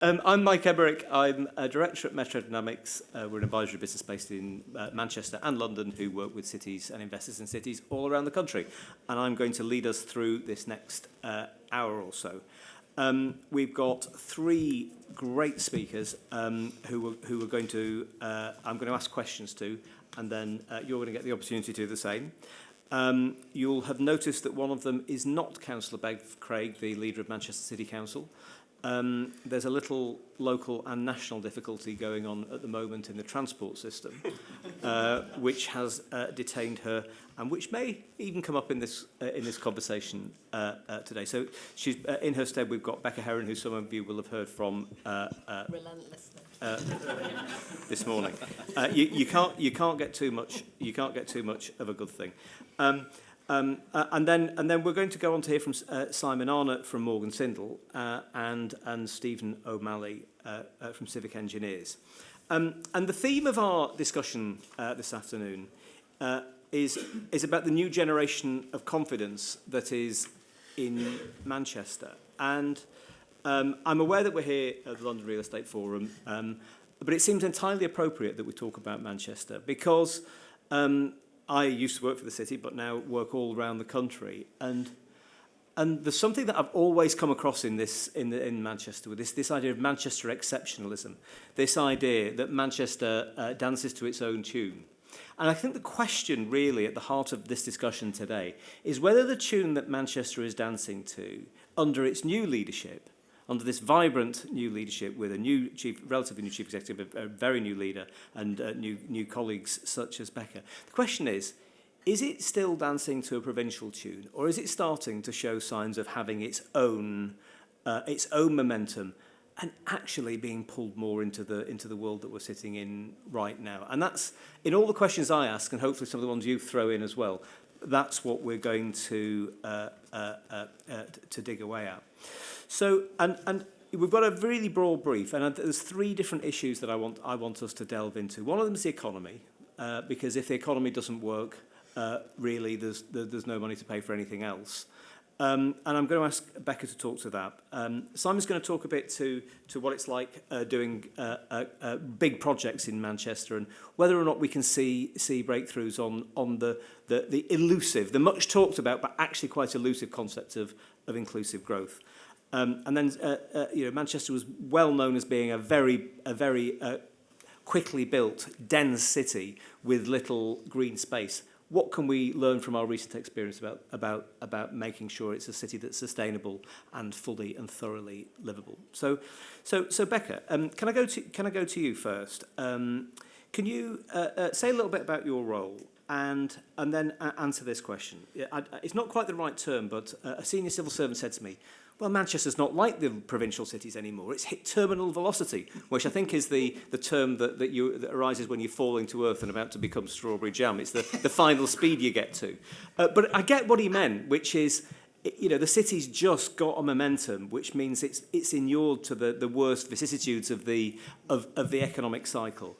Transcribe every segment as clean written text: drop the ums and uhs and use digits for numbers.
I'm Mike Eberick. I'm a director at Metro Dynamics. We're an advisory business based in Manchester and London who work with cities and investors in cities all around the country. And I'm going to lead us through this next hour or so. We've got three great speakers who are going to, I'm going to ask questions to, and then you're going to get the opportunity to do the same. You'll have noticed that one of them is not Councillor Bev Craig, the leader of Manchester City Council. There's a little local and national difficulty going on at the moment in the transport system, which has detained her, and which may even come up in this conversation today. So she's in her stead. We've got Becca Heron, who some of you will have heard from relentlessly this morning. You can't get too much. You can't get too much of a good thing. And then we're going to go on to hear from Simon Arnott from Morgan Sindall and Stephen O'Malley from Civic Engineers. And the theme of our discussion this afternoon is about the new generation of confidence that is in Manchester. And I'm aware that we're here at the London Real Estate Forum, but it seems entirely appropriate that we talk about Manchester because I used to work for the city, but now work all around the country. And there's something that I've always come across in Manchester with this idea of Manchester exceptionalism, this idea that Manchester dances to its own tune. And I think the question really at the heart of this discussion today is whether the tune that Manchester is dancing to under its new leadership, under this vibrant new leadership with a relatively new chief executive, a very new leader, and new colleagues such as Becca. The question is it still dancing to a provincial tune, or is it starting to show signs of having its own momentum and actually being pulled more into the world that we're sitting in right now? And that's, in all the questions I ask, and hopefully some of the ones you throw in as well, that's what we're going to dig away at. So, and we've got a really broad brief, and there's three different issues that I want us to delve into. One of them is the economy, because if the economy doesn't work, really there's no money to pay for anything else. And I'm going to ask Becca to talk to that. Simon's going to talk a bit to what it's like doing big projects in Manchester and whether or not we can see breakthroughs on the elusive, the much talked about but actually quite elusive concept of inclusive growth. And then Manchester was well known as being a very quickly built, dense city with little green space. What can we learn from our recent experience about making sure it's a city that's sustainable and fully and thoroughly livable? So Becca, can I go to you first? Can you say a little bit about your role and then answer this question? It's not quite the right term, but a senior civil servant said to me, well, Manchester's not like the provincial cities anymore. It's hit terminal velocity, which I think is the term that arises when you're falling to earth and about to become strawberry jam. It's the final speed you get to. But I get what he meant, which is, the city's just got a momentum, which means it's inured to the worst vicissitudes of the economic cycle.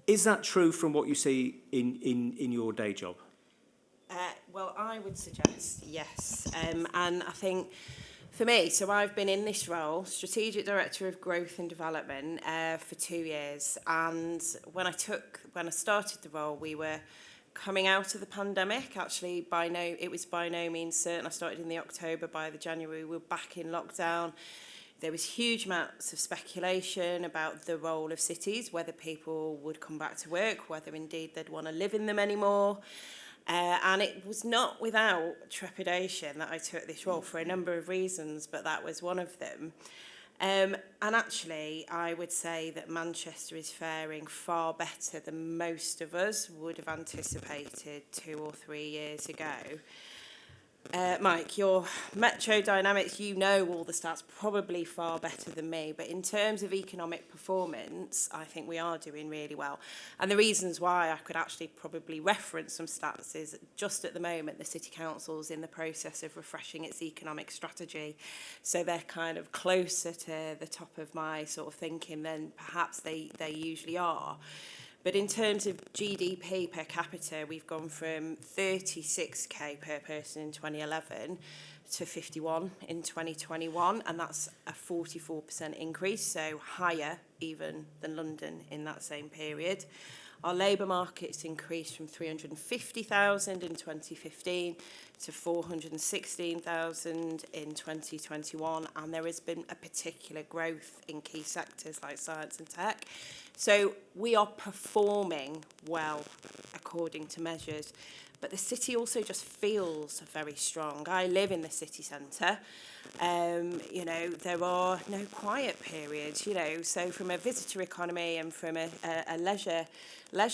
Is that true from what you see in your day job? Well, I would suggest yes. And I think for me, so I've been in this role, Strategic Director of Growth and Development, for 2 years. And when I started the role, we were coming out of the pandemic. Actually, it was by no means certain. I started in the October. By the January, we were back in lockdown. There was huge amounts of speculation about the role of cities, whether people would come back to work, whether indeed they'd want to live in them anymore. And it was not without trepidation that I took this role for a number of reasons, but that was one of them. And actually, I would say that Manchester is faring far better than most of us would have anticipated 2 or 3 years ago. Mike, your Metro Dynamics, you know all the stats probably far better than me, but in terms of economic performance, I think we are doing really well. And the reasons why I could actually probably reference some stats is just at the moment the City Council's in the process of refreshing its economic strategy, so they're kind of closer to the top of my sort of thinking than perhaps they usually are. But in terms of GDP per capita, we've gone from 36k per person in 2011 to 51 in 2021, and that's a 44% increase, so higher even than London in that same period. Our labour market's increased from 350,000 in 2015 to 416,000 in 2021, and there has been a particular growth in key sectors like science and tech. So we are performing well according to measures, but the city also just feels very strong. I live in the city centre. You know, there are no quiet periods, you know, so from a visitor economy and from a leisure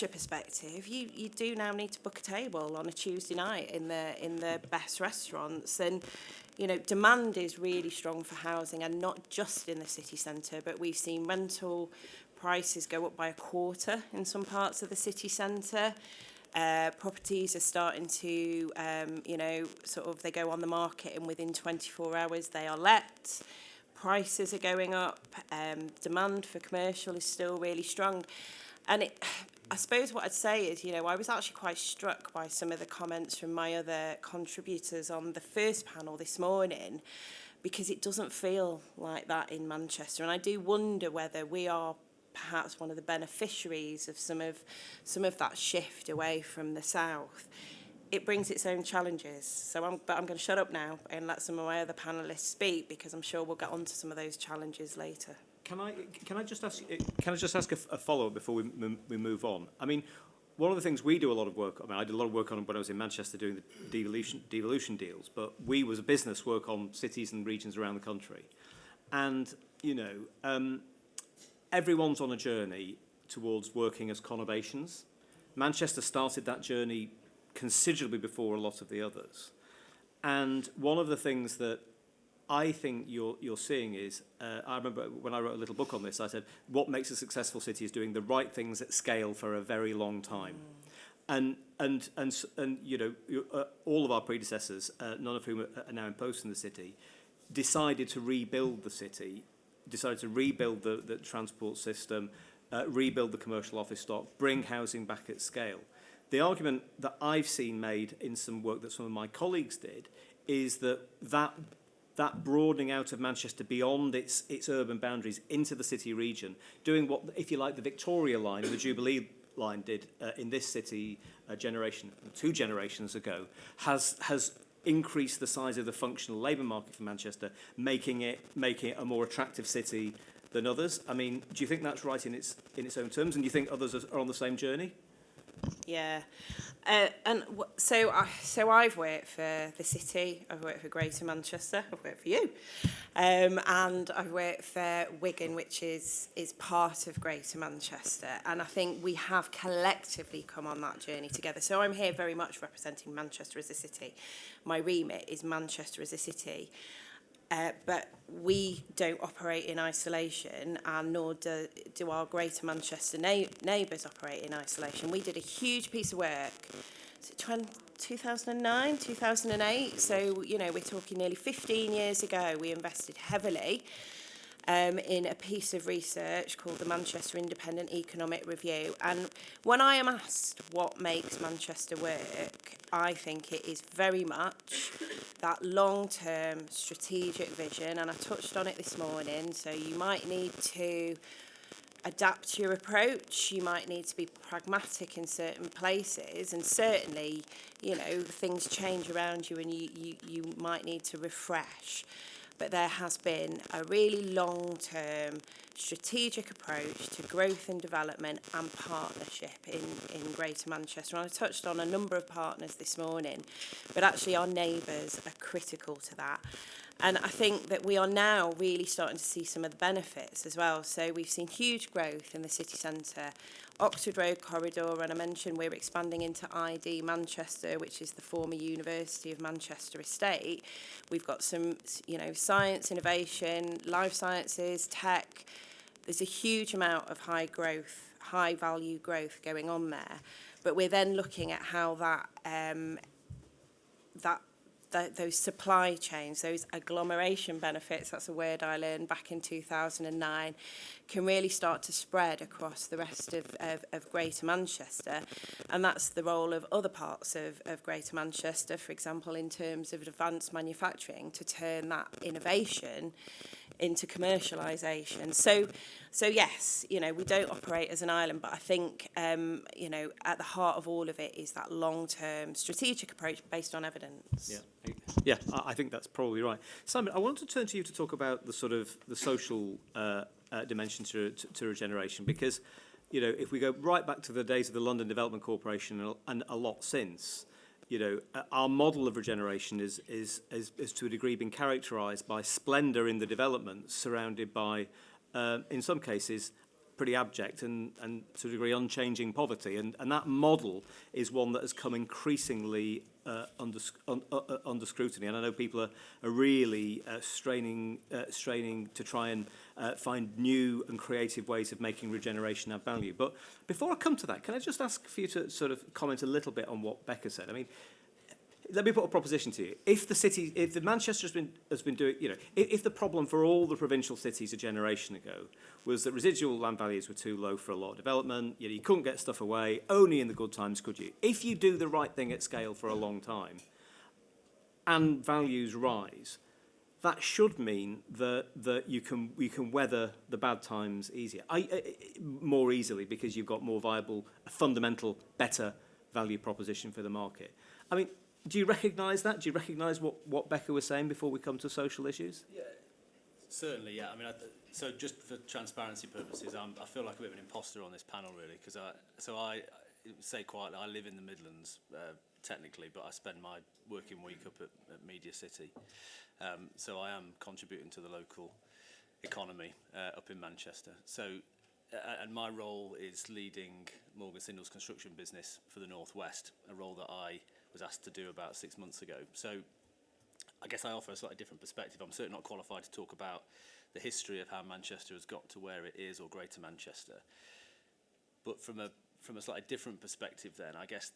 perspective, you do now need to book a table on a Tuesday night in the best restaurants. And you know, demand is really strong for housing, and not just in the city centre, but we've seen rental prices go up by a quarter in some parts of the city centre. Properties are starting to, you know, sort of they go on the market and within 24 hours they are let. Prices are going up. Demand for commercial is still really strong. And I suppose what I'd say is, you know, I was actually quite struck by some of the comments from my other contributors on the first panel this morning, because it doesn't feel like that in Manchester. And I do wonder whether we are perhaps one of the beneficiaries of some of that shift away from the south. It brings its own challenges. So I'm going to shut up now and let some of my other panellists speak, because I'm sure we'll get onto some of those challenges later. Can I just ask a follow-up before we move on? I mean, one of the things we do a lot of work. I mean, I did a lot of work on when I was in Manchester doing the devolution deals. But we, as a business, work on cities and regions around the country, and you know. Everyone's on a journey towards working as conurbations. Manchester started that journey considerably before a lot of the others. And one of the things that I think you're seeing is, I remember when I wrote a little book on this, I said, what makes a successful city is doing the right things at scale for a very long time. And you know, all of our predecessors, none of whom are now in post in the city, decided to rebuild the city, decided to rebuild the transport system, rebuild the commercial office stock, bring housing back at scale. The argument that I've seen made in some work that some of my colleagues did is that broadening out of Manchester beyond its urban boundaries into the city region, doing what, if you like, the Victoria line and the Jubilee line did in this city two generations ago, has increase the size of the functional labour market for Manchester, making it a more attractive city than others. I mean, do you think that's right in its own terms, and do you think others are on the same journey? Yeah, so I've worked for the city, I've worked for Greater Manchester, I've worked for you, and I've worked for Wigan, which is part of Greater Manchester, and I think we have collectively come on that journey together. So I'm here very much representing Manchester as a city. My remit is Manchester as a city. But we don't operate in isolation, and nor do our Greater Manchester neighbours operate in isolation. We did a huge piece of work, 2009, 2008, so, you know, we're talking nearly 15 years ago. We invested heavily in a piece of research called the Manchester Independent Economic Review. And when I am asked what makes Manchester work, I think it is very much that long-term strategic vision, and I touched on it this morning. So you might need to adapt your approach, you might need to be pragmatic in certain places, and certainly, you know, things change around you and you might need to refresh. But there has been a really long-term strategic approach to growth and development and partnership in Greater Manchester. And I touched on a number of partners this morning, but actually our neighbours are critical to that. And I think that we are now really starting to see some of the benefits as well. So we've seen huge growth in the city centre, Oxford Road corridor, and I mentioned we're expanding into ID Manchester, which is the former University of Manchester estate. We've got some, you know, science, innovation, life sciences, tech. There's a huge amount of high growth, high value growth going on there. But we're then looking at how that those supply chains, those agglomeration benefits, that's a word I learned back in 2009, can really start to spread across the rest of Greater Manchester. And that's the role of other parts of Greater Manchester, for example, in terms of advanced manufacturing, to turn that innovation into commercialisation. So yes, you know, we don't operate as an island, but I think, you know, at the heart of all of it is that long-term strategic approach based on evidence. Yeah, I think that's probably right. Simon, I want to turn to you to talk about the sort of the social dimension to regeneration, because, you know, if we go right back to the days of the London Development Corporation and a lot since, you know, our model of regeneration is to a degree been characterised by splendour in the development, surrounded by, in some cases, pretty abject and to a degree unchanging poverty. And that model is one that has come increasingly under scrutiny. And I know people are really straining to try and find new and creative ways of making regeneration add value. But before I come to that, can I just ask for you to sort of comment a little bit on what Becca said? I mean, let me put a proposition to you. If the Manchester has been doing, you know, if the problem for all the provincial cities a generation ago was that residual land values were too low for a lot of development, you couldn't get stuff away, only in the good times could you. If you do the right thing at scale for a long time, and values rise, that should mean that you can weather the bad times easier, more easily, because you've got more viable, a fundamental, better value proposition for the market. I mean, do you recognise that? Do you recognise what Becca was saying before we come to social issues? Yeah, certainly, yeah. I mean, so just for transparency purposes, I feel like a bit of an imposter on this panel, really, because I say quietly, I live in the Midlands, technically, but I spend my working week up at Media City. So I am contributing to the local economy up in Manchester. So, and my role is leading Morgan Sindall's construction business for the North West, a role that I was asked to do about 6 months ago. So I guess I offer a slightly different perspective. I'm certainly not qualified to talk about the history of how Manchester has got to where it is, or Greater Manchester. But from a slightly different perspective then, I guess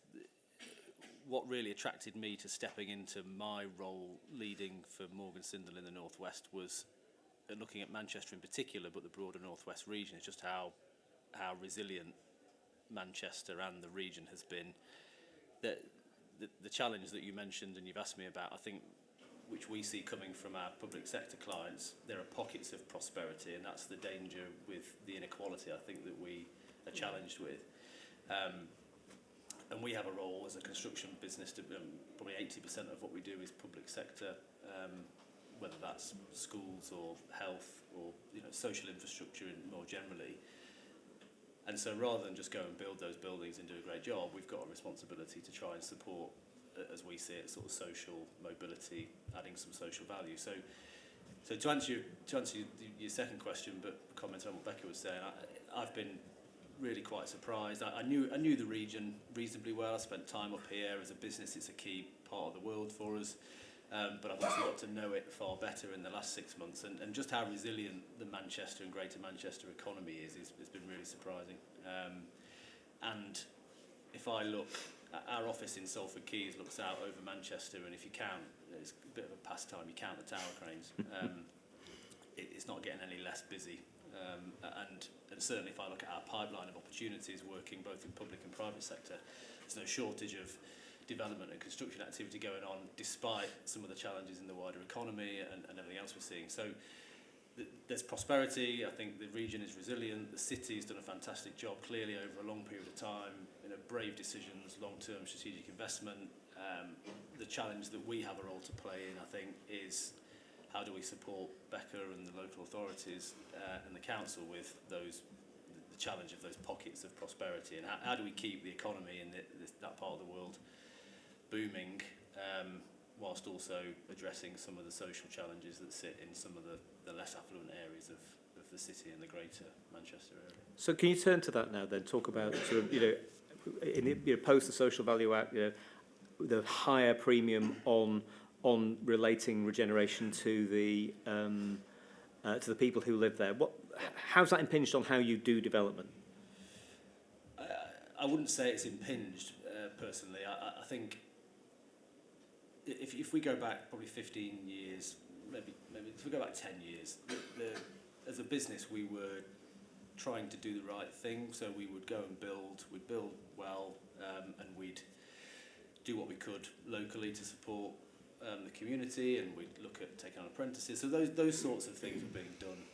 what really attracted me to stepping into my role leading for Morgan Sindall in the North West was looking at Manchester in particular, but the broader North West region, is just how resilient Manchester and the region has been. The challenge that you mentioned and you've asked me about, I think, which we see coming from our public sector clients, there are pockets of prosperity, and that's the danger with the inequality, I think, that we are challenged with. And we have a role as a construction business to probably 80% of what we do is public sector, whether that's schools or health or social infrastructure more generally. And so rather than just go and build those buildings and do a great job, we've got a responsibility to try and support, as we see it, sort of social mobility, adding some social value. So to answer your second question, but comment on what Becca was saying, I've been really quite surprised. I knew the region reasonably well. I spent time up here as a business. It's a key part of the world for us. But I've also got to know it far better in the last 6 months, and just how resilient the Manchester and Greater Manchester economy is been really surprising. And if I look, our office in Salford Quays looks out over Manchester, and if you count, it's a bit of a pastime, you count the tower cranes. It's not getting any less busy. And certainly if I look at our pipeline of opportunities working both in public and private sector, there's no shortage of development and construction activity going on, despite some of the challenges in the wider economy and everything else we're seeing. So there's prosperity. I think the region is resilient. The city's done a fantastic job, clearly over a long period of time. Brave decisions, long-term strategic investment. The challenge that we have a role to play in, I think, is how do we support Becca and the local authorities and the council with the challenge of those pockets of prosperity, and how do we keep the economy in that part of the world booming, whilst also addressing some of the social challenges that sit in some of the less affluent areas of the city and the Greater Manchester area. So can you turn to that now then? Talk about sort of, post the Social Value Act, the higher premium on relating regeneration to the people who live there. How's that impinged on how you do development? I wouldn't say it's impinged personally. I think if we go back probably 15 years, maybe if we go back 10 years, as a business we were trying to do the right thing. So we would go and we'd build well, and we'd do what we could locally to support the community, and we'd look at taking on apprentices. So those sorts of things were being done.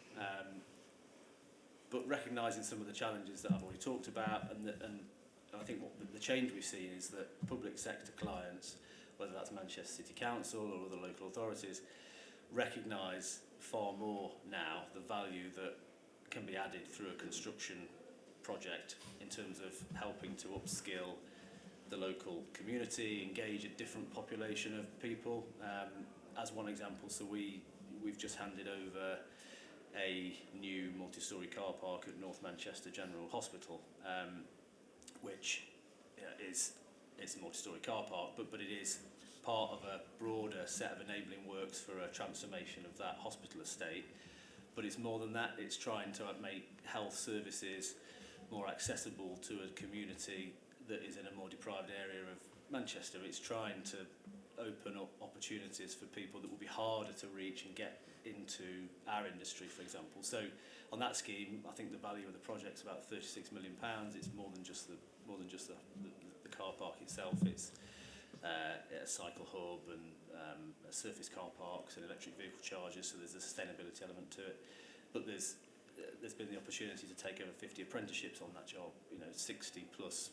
But recognising some of the challenges that I've already talked about, and I think what the change we've seen is that public sector clients, whether that's Manchester City Council or other local authorities, recognise far more now the value that can be added through a construction project in terms of helping to upskill the local community, engage a different population of people. As one example, so we've just handed over a new multi-storey car park at North Manchester General Hospital, which is a multi-storey car park, but it is part of a broader set of enabling works for a transformation of that hospital estate. But it's more than that. It's trying to make health services more accessible to a community that is in a more deprived area of Manchester. It's trying to open up opportunities for people that will be harder to reach and get into our industry, for example. So on that scheme, I think the value of the project's about £36 million. It's more than just the car park itself. It's a cycle hub and surface car parks and electric vehicle chargers. So there's a sustainability element to it. But there's been the opportunity to take over 50 apprenticeships on that job. 60 plus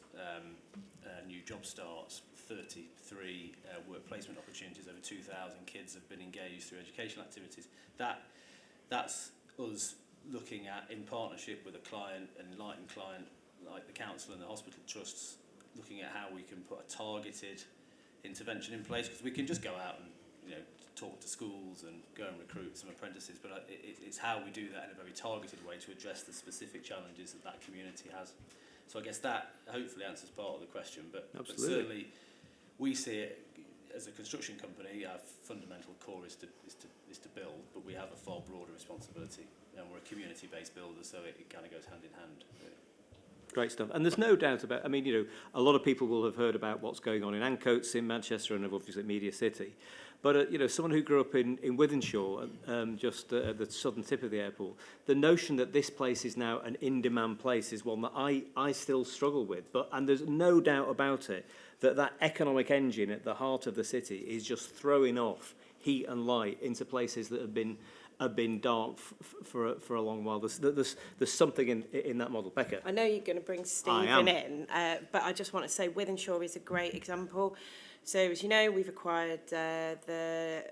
new job starts, 33 work placement opportunities. Over 2,000 kids have been engaged through educational activities. That's us looking at, in partnership with a client, an enlightened client like the council and the hospital trusts, looking at how we can put a targeted intervention in place, because we can just go out and talk to schools and go and recruit some apprentices, but it's how we do that in a very targeted way to address the specific challenges that community has. So I guess that hopefully answers part of the question, but certainly we see it as a construction company. Our fundamental core is to build, but we have a far broader responsibility, and we're a community-based builder, so it kind of goes hand in hand. Really. Great stuff. And there's no doubt about, a lot of people will have heard about what's going on in Ancoats, in Manchester, and obviously Media City. But, someone who grew up in Wythenshawe, just at the southern tip of the airport, the notion that this place is now an in-demand place is one that I still struggle with. And there's no doubt about it that economic engine at the heart of the city is just throwing off heat and light into places that have been dark for a long while. There's something in that model. Becca? I know you're going to bring Stephen in, but I just want to say Wythenshawe is a great example. So, as you know, we've acquired the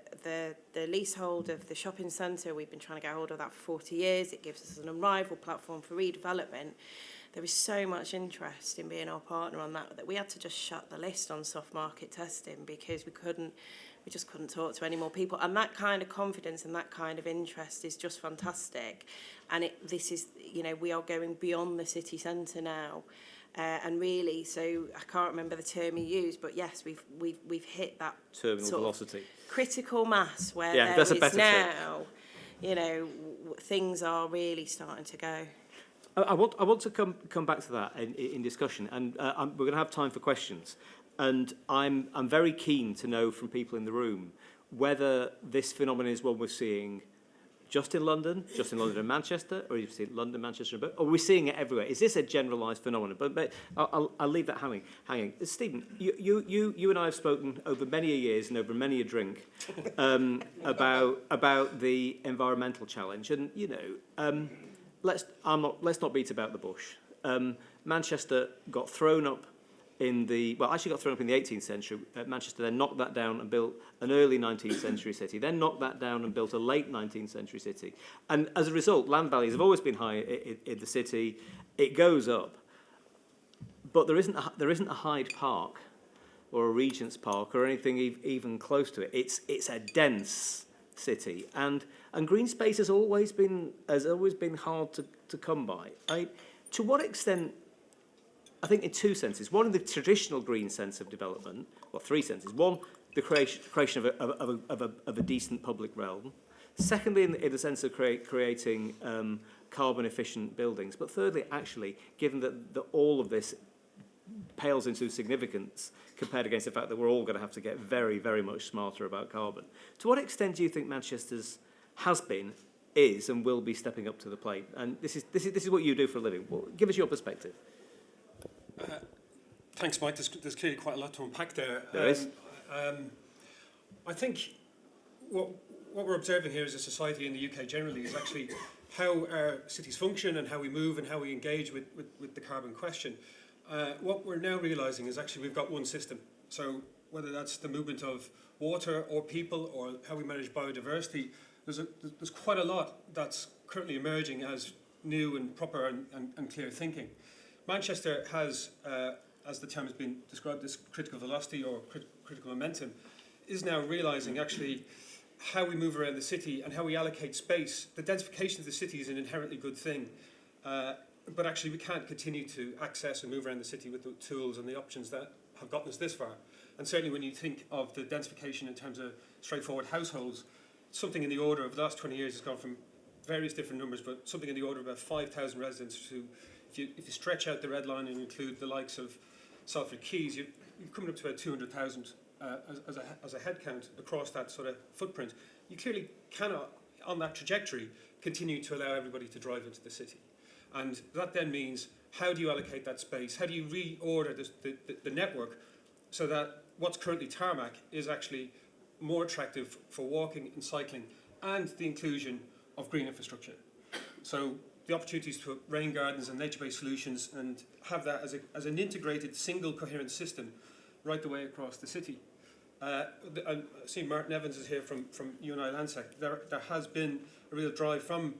leasehold of the shopping centre. We've been trying to get hold of that for 40 years. It gives us an unrivaled platform for redevelopment. There is so much interest in being our partner on that we had to just shut the list on soft market testing because we just couldn't talk to any more people. And that kind of confidence and that kind of interest is just fantastic. And this is, we are going beyond the city centre now. And really, so I can't remember the term you used, but yes, we've hit that terminal velocity, critical mass where there is now, things are really starting to go. I want to come back to that in discussion, and we're going to have time for questions. And I'm very keen to know from people in the room whether this phenomenon is one we're seeing just in London and Manchester, or you see London, Manchester, or are we seeing it everywhere? Is this a generalised phenomenon? But I'll leave that hanging. Stephen, you and I have spoken over many a years and over many a drink about the environmental challenge, and let's not beat about the bush. Manchester got thrown up in the 18th century. Manchester then knocked that down and built an early 19th century city, then knocked that down and built a late 19th century city. And as a result, land values have always been high in the city. It goes up. But there isn't a Hyde Park or a Regent's Park or anything even close to it. It's a dense city. And green space has always been hard to come by. To what extent, I think in two senses. One, in the traditional green sense of development, well, three senses. One, the creation of a decent public realm. Secondly, in the sense of creating carbon-efficient buildings. But thirdly, actually, given that all of this pales into significance compared against the fact that we're all going to have to get very, very much smarter about carbon. To what extent do you think Manchester's has been, is, and will be stepping up to the plate? And this is what you do for a living. Well, give us your perspective. Thanks, Mike. There's clearly quite a lot to unpack there. There is. I think what we're observing here as a society in the UK generally is actually how our cities function and how we move and how we engage with the carbon question. What we're now realising is actually we've got one system. So whether that's the movement of water or people or how we manage biodiversity, there's quite a lot that's currently emerging as new and proper and clear thinking. Manchester has, as the term has been described, this critical velocity or critical momentum, is now realising actually how we move around the city and how we allocate space. The densification of the city is an inherently good thing, but actually we can't continue to access and move around the city with the tools and the options that have gotten us this far. And certainly when you think of the densification in terms of straightforward households, something in the order of the last 20 years has gone from various different numbers, but something in the order of about 5,000 residents to, if you stretch out the red line and include the likes of Salford Quays, you're coming up to about 200,000 as a head count across that sort of footprint. You clearly cannot, on that trajectory, continue to allow everybody to drive into the city. And that then means, how do you allocate that space? How do you reorder the network so that what's currently tarmac is actually more attractive for walking and cycling, and the inclusion of green infrastructure? So the opportunities to put rain gardens and nature-based solutions and have that as an integrated, single, coherent system right the way across the city. I see Martin Evans is here from UNI Landsec. There has been a real drive from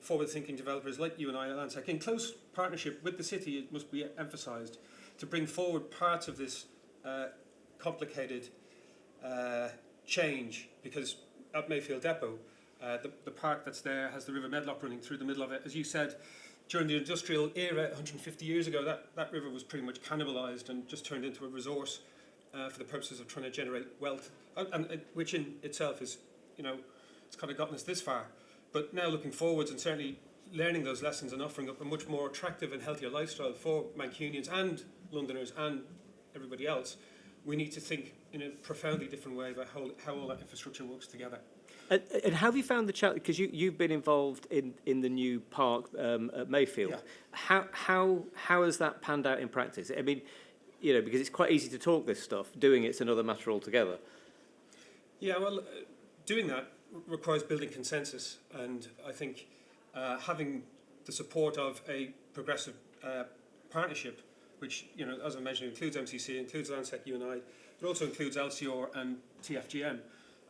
forward-thinking developers like UNI Landsec, in close partnership with the city, it must be emphasised, to bring forward parts of this complicated change, because at Mayfield Depot, the park that's there has the River Medlock running through the middle of it. As you said, during the industrial era 150 years ago, that river was pretty much cannibalised and just turned into a resource for the purposes of trying to generate wealth, and which in itself is, it's kind of gotten us this far. But now looking forwards and certainly learning those lessons and offering up a much more attractive and healthier lifestyle for Mancunians and Londoners and everybody else, we need to think in a profoundly different way about how all that infrastructure works together. And how have you found the challenge? Because you've been involved in the new park at Mayfield. Yeah. How has that panned out in practice? I mean, because it's quite easy to talk this stuff. Doing it's another matter altogether. Yeah, well, doing that requires building consensus, and I think having the support of a progressive partnership, which, as I mentioned, includes MCC, includes Landsec UNI, it also includes LCR and TFGM,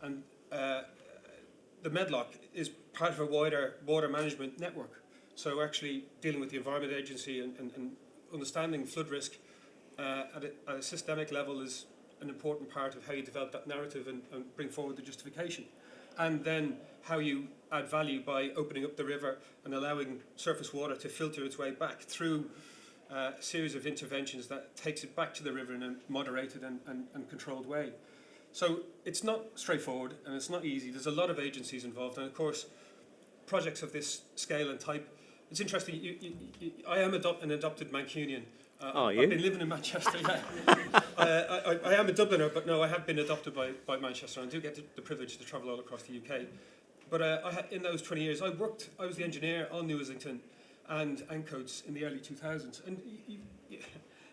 and the Medlock is part of a wider water management network. So actually dealing with the Environment Agency and understanding flood risk at a systemic level is an important part of how you develop that narrative and bring forward the justification. And then how you add value by opening up the river and allowing surface water to filter its way back through a series of interventions that takes it back to the river in a moderated and controlled way. So it's not straightforward and it's not easy. There's a lot of agencies involved, and of course projects of this scale and type. It's interesting, I am an adopted Mancunian. Are you? I've been living in Manchester, yeah. I am a Dubliner, but no, I have been adopted by Manchester, and I do get the privilege to travel all across the UK. But in those 20 years, I was the engineer on New Islington and Ancoats in the early 2000s. And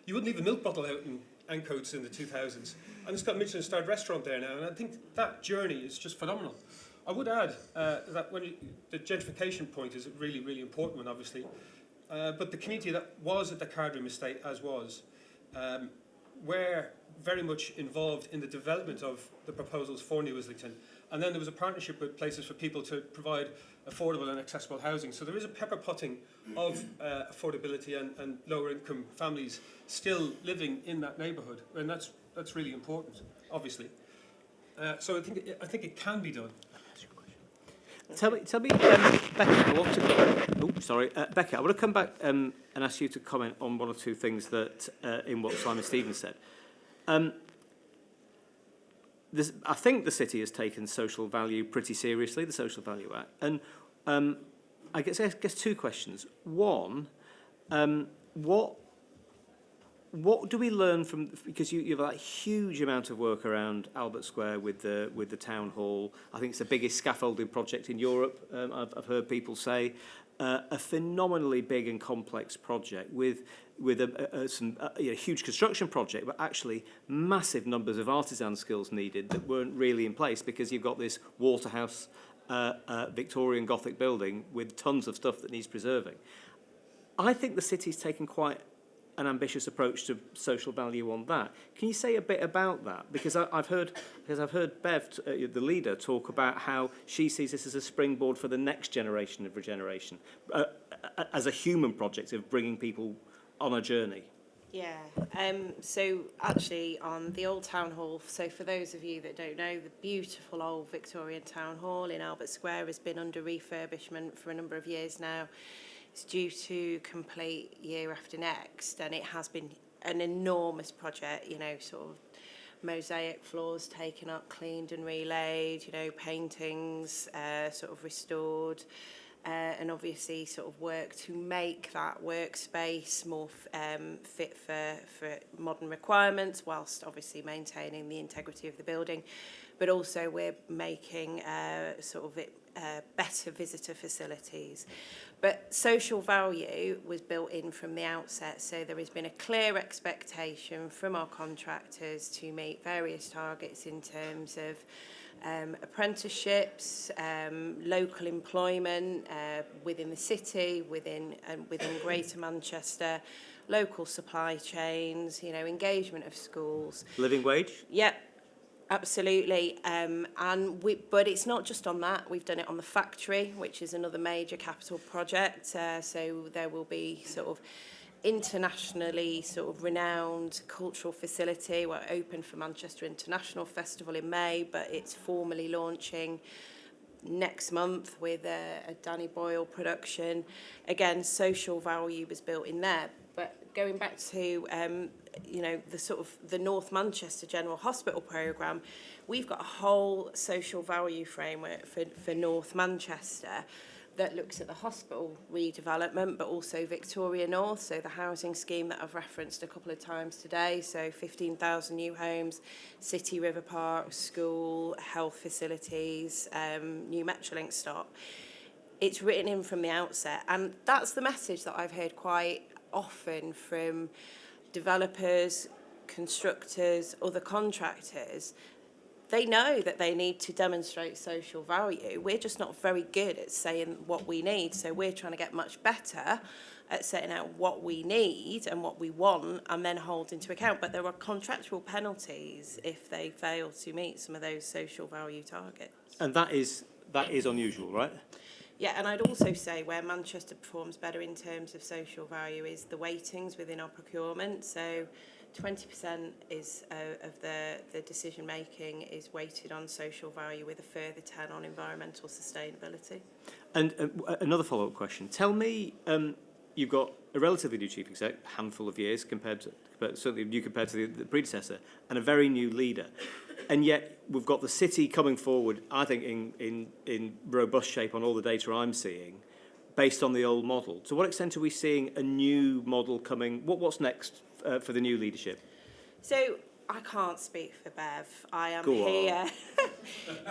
you wouldn't leave a milk bottle out in Ancoats in the 2000s. And it's got a Michelin-starred restaurant there now, and I think that journey is just phenomenal. I would add that the gentrification point is a really, really important one, obviously. But the community that was at the Cardroom estate, as was, were very much involved in the development of the proposals for New Islington. And then there was a partnership with Places for People to provide affordable and accessible housing. So there is a pepper potting of affordability and lower income families still living in that neighbourhood. And that's really important, obviously. So I think it can be done. Tell me, Becca, I want to. Becca, I want to come back and ask you to comment on one or two things that in what Simon Stevens said. I think the city has taken social value pretty seriously, the Social Value Act, and I guess two questions. One, what what do we learn from, because you have that huge amount of work around Albert Square with the town hall. I think it's the biggest scaffolding project in Europe, I've heard people say. A phenomenally big and complex project with some huge construction project, but actually massive numbers of artisan skills needed that weren't really in place because you've got this Waterhouse Victorian Gothic building with tons of stuff that needs preserving. I think the city's taken quite an ambitious approach to social value on that. Can you say a bit about that? Because I've heard Bev, the leader, talk about how she sees this as a springboard for the next generation of regeneration, as a human project of bringing people on a journey. Yeah, so actually on the old town hall, so for those of you that don't know, the beautiful old Victorian town hall in Albert Square has been under refurbishment for a number of years now. It's due to complete year after next, and it has been an enormous project, you know, sort of mosaic floors taken up, cleaned and relaid, you know, paintings sort of restored, and obviously sort of work to make that workspace more fit for modern requirements, whilst obviously maintaining the integrity of the building. But also we're making sort of better visitor facilities. But social value was built in from the outset, so there has been a clear expectation from our contractors to meet various targets in terms of apprenticeships, local employment within the city, within Greater Manchester, local supply chains, you know, engagement of schools. Living wage? Yep. Absolutely, but it's not just on that. We've done it on the factory, which is another major capital project. So there will be sort of internationally sort of renowned cultural facility. We're open for Manchester International Festival in May, but it's formally launching next month with a Danny Boyle production. Again, social value was built in there. But going back to you know, the sort of the North Manchester General Hospital programme, we've got a whole social value framework for North Manchester that looks at the hospital redevelopment, but also Victoria North, so the housing scheme that I've referenced a couple of times today, so 15,000 new homes, city river park, school, health facilities, new Metrolink stop. It's written in from the outset, and that's the message that I've heard quite often from developers, constructors, other contractors. They know that they need to demonstrate social value. We're just not very good at saying what we need. So we're trying to get much better at setting out what we need and what we want and then hold into account. But there are contractual penalties if they fail to meet some of those social value targets. And that is unusual, right? Yeah, and I'd also say where Manchester performs better in terms of social value is the weightings within our procurement. So 20% is of the decision making is weighted on social value, with a further 10 on environmental sustainability. And another follow-up question. Tell me, you've got a relatively new chief exec, handful of years certainly new compared to the predecessor, and a very new leader. And yet we've got the city coming forward, I think, in robust shape on all the data I'm seeing, based on the old model. To what extent are we seeing a new model coming? What's next for the new leadership? So I can't speak for Bev. I am Go here.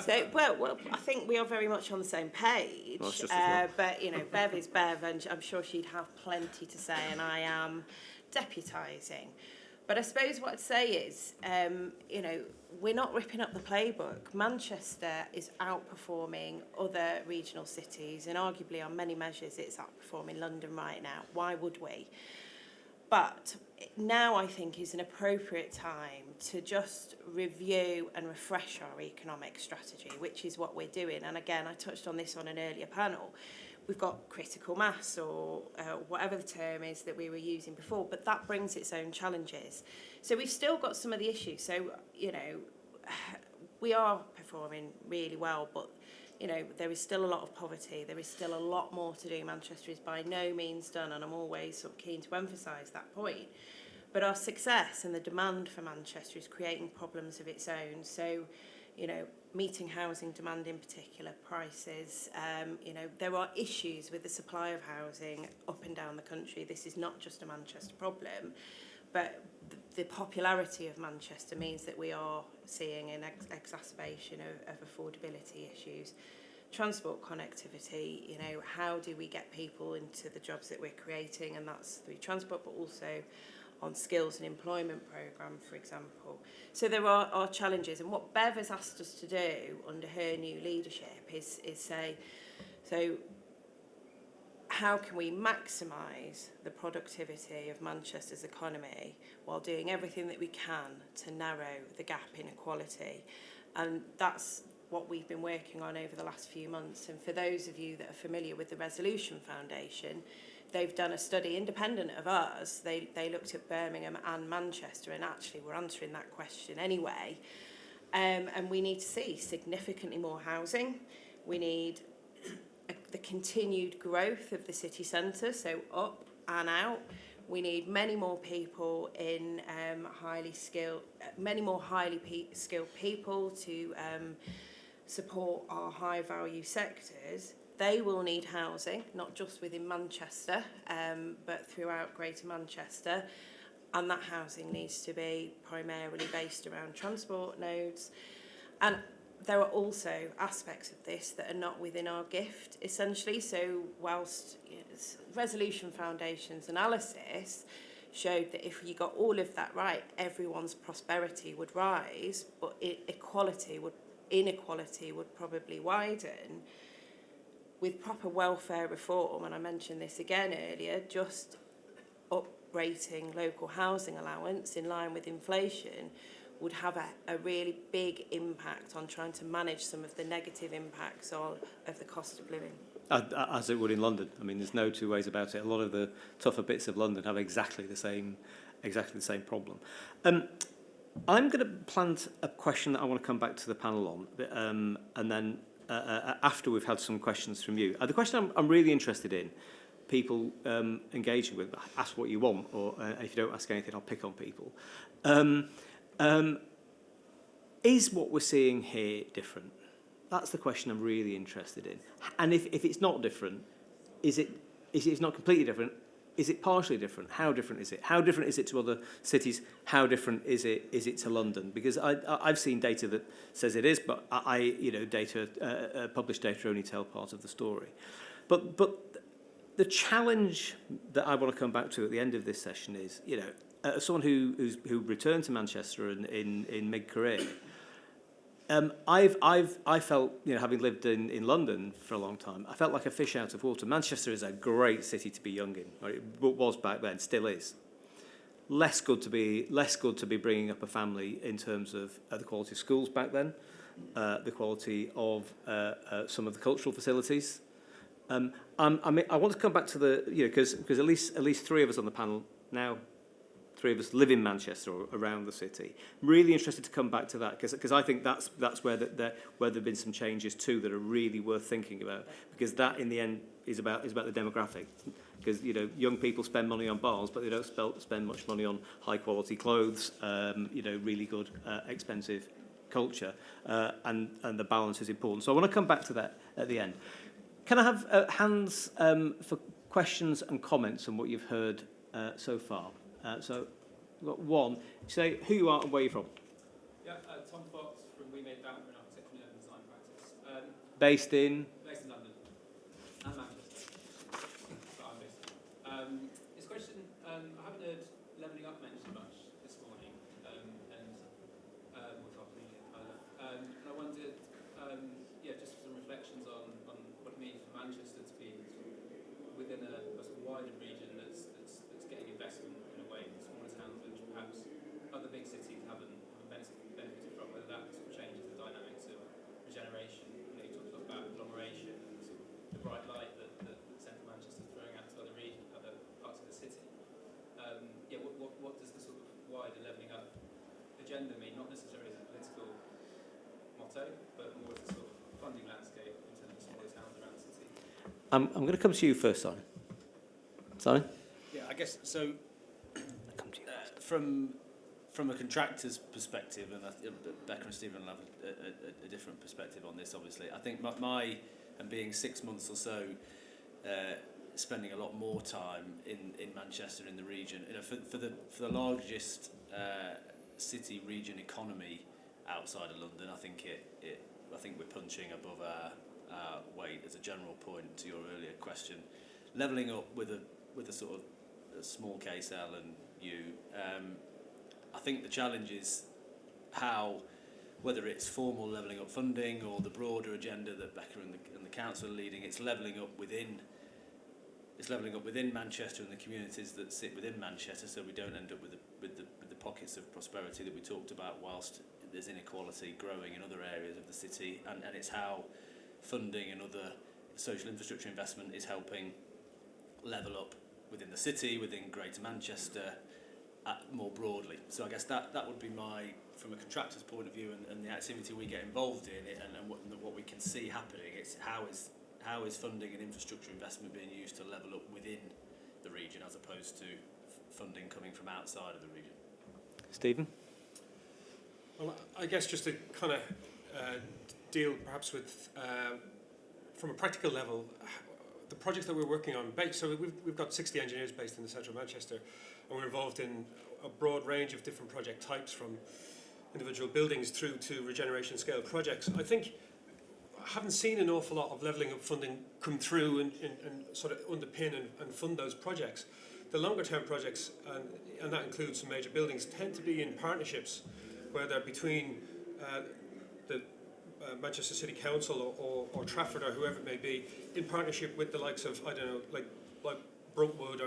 So well, I think we are very much on the same page. Well, but you know, Bev is Bev, and I'm sure she'd have plenty to say. And I am deputising. But I suppose what I'd say is, you know, we're not ripping up the playbook. Manchester is outperforming other regional cities, and arguably on many measures it's outperforming London right now. Why would we? But now I think is an appropriate time to just review and refresh our economic strategy, which is what we're doing. And again, I touched on this on an earlier panel. We've got critical mass, or whatever the term is that we were using before, but that brings its own challenges. So we've still got some of the issues. So, you know, we are performing really well, but, you know, there is still a lot of poverty. There is still a lot more to do. Manchester is by no means done, and I'm always sort of keen to emphasise that point. But our success and the demand for Manchester is creating problems of its own. So, you know, meeting housing demand in particular, prices, you know, there are issues with the supply of housing up and down the country. This is not just a Manchester problem, but the popularity of Manchester means that we are seeing an exacerbation of affordability issues. Transport connectivity, you know, how do we get people into the jobs that we're creating, and that's through transport, but also on skills and employment programme, for example. So there are challenges, and what Bev has asked us to do under her new leadership is say, so how can we maximise the productivity of Manchester's economy while doing everything that we can to narrow the gap in equality? And that's what we've been working on over the last few months. And for those of you that are familiar with the Resolution Foundation, they've done a study independent of us. They looked at Birmingham and Manchester, and actually we're answering that question anyway. And we need to see significantly more housing. We need the continued growth of the city centre, so up and out. We need many more people in many more highly skilled people to support our high value sectors. They will need housing, not just within Manchester, but throughout Greater Manchester. And that housing needs to be primarily based around transport nodes. And there are also aspects of this that are not within our gift, essentially. So whilst Resolution Foundation's analysis showed that if you got all of that right, everyone's prosperity would rise, but inequality would probably widen. With proper welfare reform, and I mentioned this again earlier, just uprating local housing allowance in line with inflation would have a really big impact on trying to manage some of the negative impacts of the cost of living. As it would in London. I mean, there's no two ways about it. A lot of the tougher bits of London have exactly the same problem. I'm going to plant a question that I want to come back to the panel on, and then after we've had some questions from you. The question I'm really interested in, people engaging with, ask what you want, or if you don't ask anything, I'll pick on people. Is what we're seeing here different? That's the question I'm really interested in. And if it's not different, is it's not completely different? Is it partially different? How different is it? How different is it to other cities? How different is it to London? Because I've seen data that says it is, but published data only tell part of the story. But the challenge that I want to come back to at the end of this session is, as someone who returned to Manchester in mid-career, I felt, having lived in London for a long time, I felt like a fish out of water. Manchester is a great city to be young in. Right? It was back then, still is. Less good to be bringing up a family in terms of the quality of schools back then, the quality of some of the cultural facilities. I want to come back to because at least three of us on the panel now. Three of us live in Manchester or around the city. Really interested to come back to that because I think that's where there have been some changes too that are really worth thinking about, because that in the end is about the demographic. Because young people spend money on bars, but they don't spend much money on high quality clothes. Really good expensive culture, and the balance is important. So I want to come back to that at the end. Can I have hands for questions and comments on what you've heard so far? So we've got one. Say who you are and where you're from. Yeah, Tom Fox from We Made That, an architecture and urban design practice. Based in London and Manchester. But I'm based in. This question, I haven't heard levelling up mentioned much this morning, and what's happening either. And I wondered, just some reflections on what it means for Manchester to be within a sort of wider region that's getting investment in a way in smaller towns which perhaps other big cities haven't benefited from, whether that sort of changes the dynamics of regeneration. You talked about agglomeration and sort of the bright light that central Manchester is throwing out to other parts of the city. What does the sort of wider levelling up agenda mean? Not necessarily as a political motto, but more as a sort of funding landscape in terms of smaller towns around the city. I'm going to come to you first, Simon. Simon? Yeah, I guess so. From a contractor's perspective, and Becca and Stephen will have a different perspective on this. Obviously, I think my and being 6 months or so spending a lot more time in Manchester, in the region. You know, for the largest city region economy outside of London, I think I think we're punching above our weight. As a general point to your earlier question, levelling up with a sort of a small case L and U. I think the challenge is how, whether it's formal levelling up funding or the broader agenda that Becca and the council are leading, it's levelling up within Manchester and the communities that sit within Manchester, so we don't end up with the pockets of prosperity that we talked about, whilst there's inequality growing in other areas of the city, and it's how funding and other social infrastructure investment is helping level up within the city, within Greater Manchester, more broadly. So I guess that would be from a contractor's point of view, and the activity we get involved in, and what we can see happening. It's how is funding and infrastructure investment being used to level up within the region, as opposed to funding coming from outside of the region. Stephen? Well, I guess just to kind of deal perhaps with, from a practical level, the projects that we're working on. So we've got 60 engineers based in the centre of Manchester, and we're involved in a broad range of different project types, from individual buildings through to regeneration scale projects. I think I haven't seen an awful lot of levelling up funding come through and sort of underpin and fund those projects. The longer term projects, and that includes some major buildings, tend to be in partnerships where they're between the Manchester City Council or Trafford or whoever it may be, in partnership with the likes of, I don't know, like Bruntwood,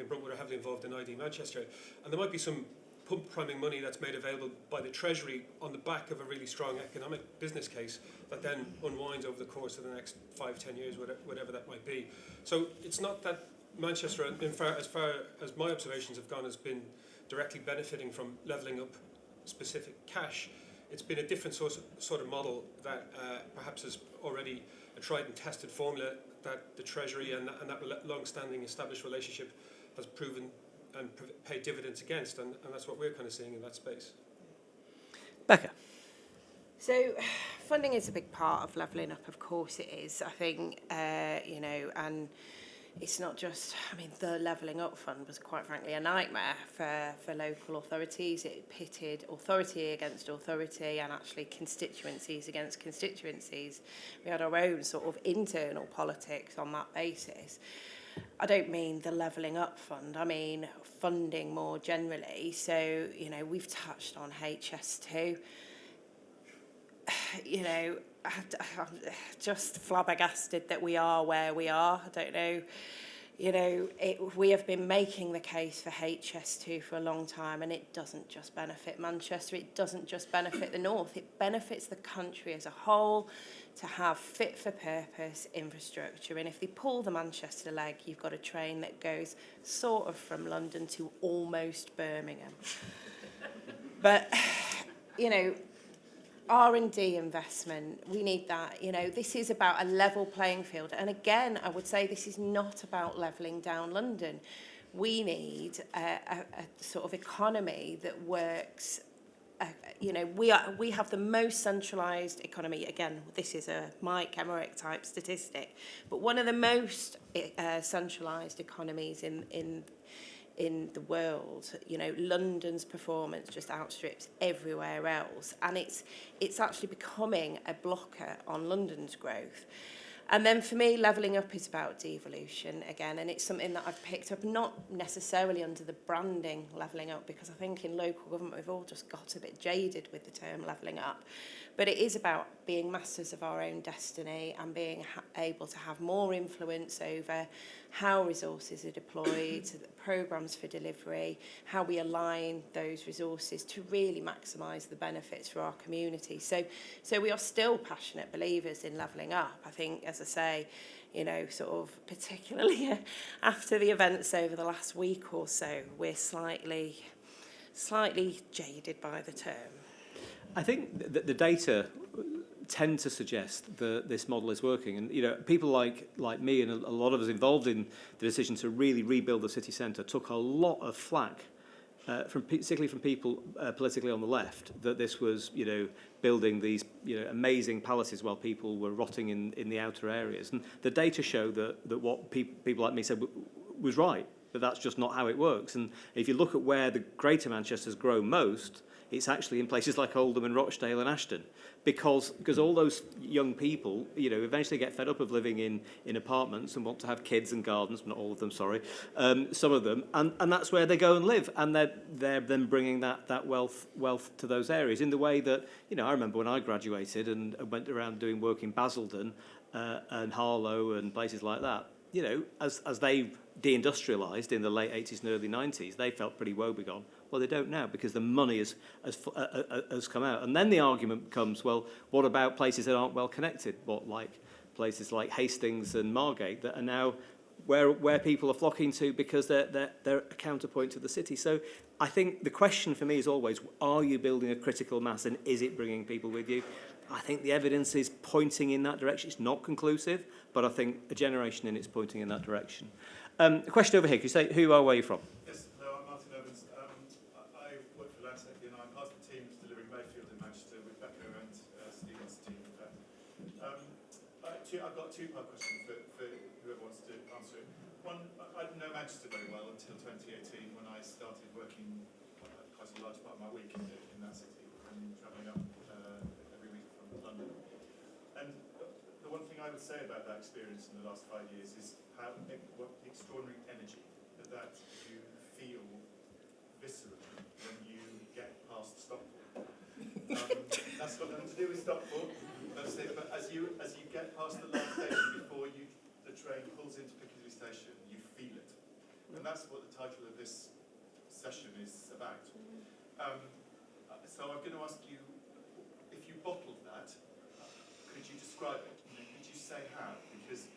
Bruntwood are heavily involved in ID Manchester, and there might be some pump priming money that's made available by the Treasury on the back of a really strong economic business case that then unwinds over the course of the next 5-10 years, whatever that might be. So it's not that Manchester, as far as my observations have gone, has been directly benefiting from levelling up specific cash. It's been a different sort of model that perhaps is already a tried and tested formula that the Treasury and that long-standing established relationship has proven and paid dividends against, and that's what we're kind of seeing in that space. Becca? So funding is a big part of levelling up, of course it is. I think, and it's not just, the Levelling Up Fund was quite frankly a nightmare for local authorities. It pitted authority against authority and actually constituencies against constituencies. We had our own sort of internal politics on that basis. I don't mean the Levelling Up Fund, I mean funding more generally. So, we've touched on HS2. I'm just flabbergasted that we are where we are. I don't know. We have been making the case for HS2 for a long time, and it doesn't just benefit Manchester, it doesn't just benefit the north, it benefits the country as a whole to have fit for purpose infrastructure. And if they pull the Manchester leg, you've got a train that goes sort of from London to almost Birmingham. But, R&D investment, we need that. This is about a level playing field. And again, I would say this is not about levelling down London. We need a sort of economy that works. We have the most centralised economy. Again, this is a Mike Emmerich type statistic, but one of the most centralised economies in the world. London's performance just outstrips everywhere else, and it's actually becoming a blocker on London's growth. And then for me, levelling up is about devolution again, and it's something that I've picked up, not necessarily under the branding levelling up, because I think in local government we've all just got a bit jaded with the term levelling up, but it is about being masters of our own destiny and being able to have more influence over how resources are deployed, programmes for delivery, how we align those resources to really maximise the benefits for our community. So we are still passionate believers in levelling up. I think, as I say, sort of particularly after the events over the last week or so, we're slightly jaded by the term. I think that the data tend to suggest that this model is working, and people like me and a lot of us involved in the decision to really rebuild the city centre took a lot of flack particularly from people politically on the left, that this was, building these, amazing palaces while people were rotting in the outer areas. And the data show that what people like me said was right, but that's just not how it works. And if you look at where the Greater Manchester's grown most, it's actually in places like Oldham and Rochdale and Ashton, because all those young people, eventually get fed up of living in apartments and want to have kids and gardens, not all of them, sorry, some of them, and that's where they go and live, and they're then bringing that wealth to those areas in the way that, I remember when I graduated and went around doing work in Basildon and Harlow and places like that, as they deindustrialised in the late 80s and early 90s, they felt pretty woebegone. Well, they don't now, because the money has come out. And then the argument becomes, well, what about places that aren't well connected? Like places like Hastings and Margate that are now where people are flocking to because they're a counterpoint to the city. So I think the question for me is always, are you building a critical mass and is it bringing people with you? I think the evidence is pointing in that direction. It's not conclusive, but I think a generation in it's pointing in that direction. A question over here. Can you say who are where you from? Yes, hello, I'm Martin Evans. I work for Landsec and I'm part of the team that's delivering Mayfield in Manchester with Becca and Stephen's team. I've got a two-part question for whoever wants to answer it. One, I didn't know Manchester very well until 2018 when I started working quite a large part of my week in that city and travelling up every week from London. And the one thing I would say about that experience in the last 5 years is what extraordinary energy that you feel viscerally when you get past Stockport. That's got nothing to do with Stockport, but as you get past the last station before the train pulls into Piccadilly Station, you feel it, and that's what the title of this session is about. So I'm going to ask you, if you bottled that, could you describe it? Could you say how? Because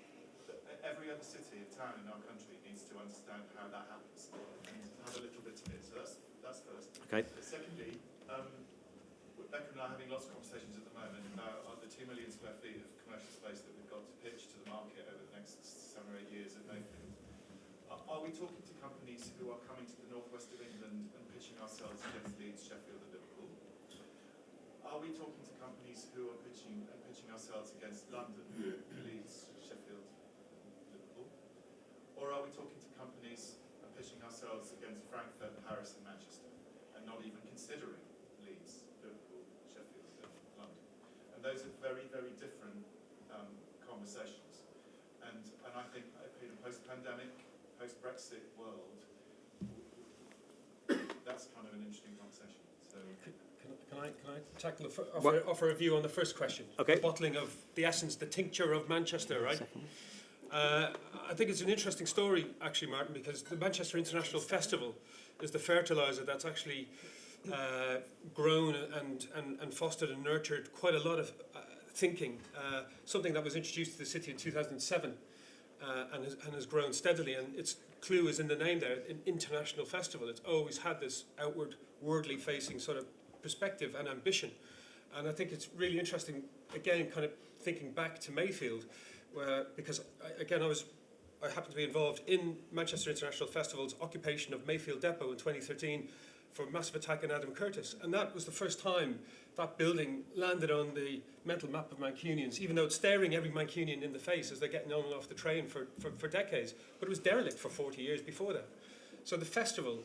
every other city and town in our country needs to understand how that happens and have a little bit of it. So that's first. Okay. Secondly, Becca and I are having lots of conversations at the moment about the 2 million square feet of commercial space that we've got to pitch to the market over the next 7 or 8 years at Mayfield. Are we talking to companies who are coming to the northwest of England and pitching ourselves against Leeds, Sheffield and Liverpool? Are we talking to companies who are pitching ourselves against London, Leeds, Sheffield, Liverpool? Or are we talking to companies and pitching ourselves against Frankfurt, Paris and Manchester, and not even considering Leeds, Liverpool, Sheffield and London? And those are very, very different conversations. And I think in a post-pandemic, post-Brexit world, that's kind of an interesting conversation. So. Can I tackle offer a view on the first question? Okay. The bottling of the essence, the tincture of Manchester, right? I think it's an interesting story, actually, Martin, because the Manchester International Festival is the fertiliser that's actually grown and fostered and nurtured quite a lot of thinking. Something that was introduced to the city in 2007 and has grown steadily. And its clue is in the name there, an international festival. It's always had this outward, worldly facing sort of perspective and ambition. And I think it's really interesting, again, kind of thinking back to Mayfield, because I happened to be involved in Manchester International Festival's occupation of Mayfield Depot in 2013 for a massive attack on Adam Curtis. And that was the first time that building landed on the mental map of Mancunians, even though it's staring every Mancunian in the face as they're getting on and off the train for decades. But it was derelict for 40 years before that. So the festival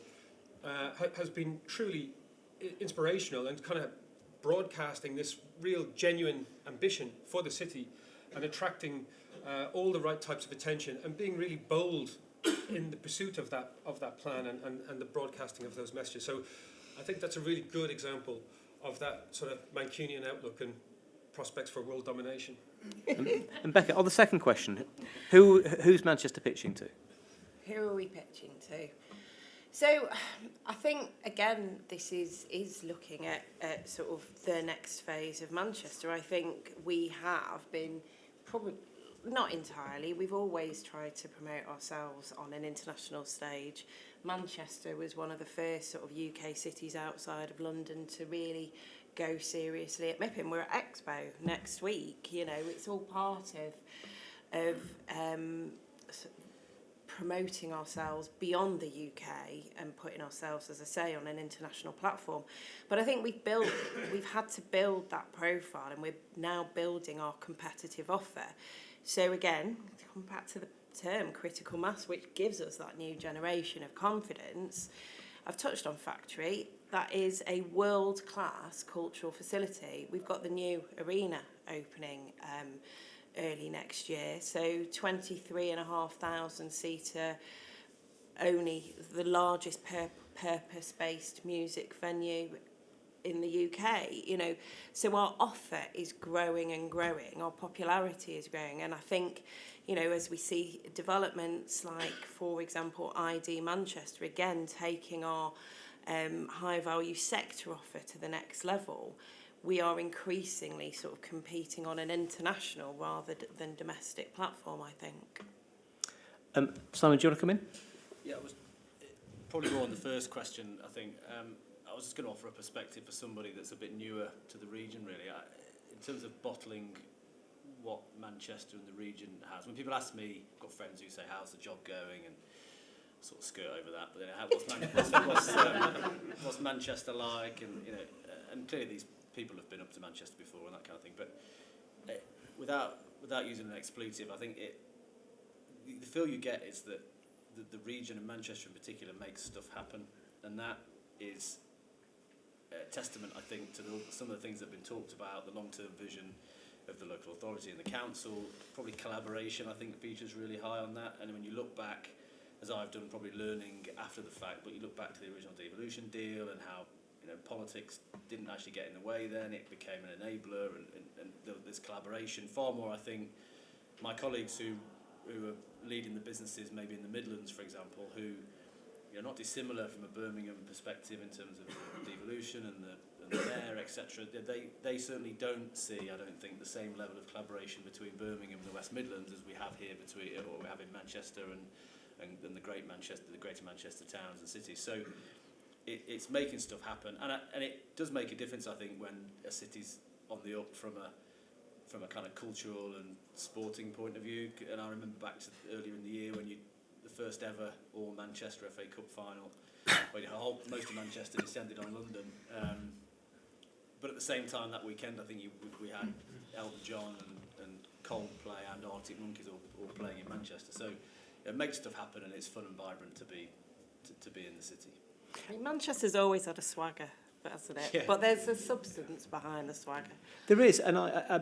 has been truly inspirational and kind of broadcasting this real genuine ambition for the city and attracting all the right types of attention and being really bold in the pursuit of that plan and the broadcasting of those messages. So I think that's a really good example of that sort of Mancunian outlook and prospects for world domination. And Becca, on the second question, who's Manchester pitching to? Who are we pitching to? So I think, again, this is looking at sort of the next phase of Manchester. I think we have been probably, not entirely, we've always tried to promote ourselves on an international stage. Manchester was one of the first sort of UK cities outside of London to really go seriously at MIPIM. We're at Expo next week, it's all part of promoting ourselves beyond the UK and putting ourselves, as I say, on an international platform. But I think we've had to build that profile, and we're now building our competitive offer. So again, to come back to the term critical mass, which gives us that new generation of confidence. I've touched on Factory. That is a world-class cultural facility. We've got the new arena opening early next year, so 23,500 seater, only the largest purpose-based music venue in the UK, you know. So our offer is growing and growing, our popularity is growing, and I think, you know, as we see developments like, for example, ID Manchester, again, taking our high value sector offer to the next level, we are increasingly sort of competing on an international rather than domestic platform, I think. Simon, do you want to come in? Yeah, I was probably more on the first question, I think. I was just going to offer a perspective for somebody that's a bit newer to the region, really. In terms of bottling what Manchester and the region has. When people ask me, I've got friends who say, how's the job going? And sort of skirt over that. But then what's Manchester like? And, you know, and clearly these people have been up to Manchester before and that kind of thing. But without using an expletive, I think the feel you get is that the region and Manchester in particular makes stuff happen. And that is a testament, I think, to some of the things that have been talked about, the long-term vision of the local authority and the council. Probably collaboration, I think, features really high on that. And when you look back, as I've done, probably learning after the fact, but you look back to the original devolution deal and how, you know, politics didn't actually get in the way then, it became an enabler, and this collaboration. Far more, I think, my colleagues who are leading the businesses, maybe in the Midlands, for example, who, you know, not dissimilar from a Birmingham perspective in terms of devolution and the mayor, etc. They certainly don't see, I don't think, the same level of collaboration between Birmingham and the West Midlands as we have here or we have in Manchester and the Greater Manchester towns and cities. So it's making stuff happen, and it does make a difference, I think, when a city's on the up from a kind of cultural and sporting point of view. And I remember back to earlier in the year when the first ever All Manchester FA Cup final, where most of Manchester descended on London. But at the same time that weekend, I think we had Elton John and Coldplay and Arctic Monkeys all playing in Manchester. So it makes stuff happen, and it's fun and vibrant to be in the city. I mean, Manchester's always had a swagger, hasn't it? Yeah. But there's a substance behind the swagger. There is, and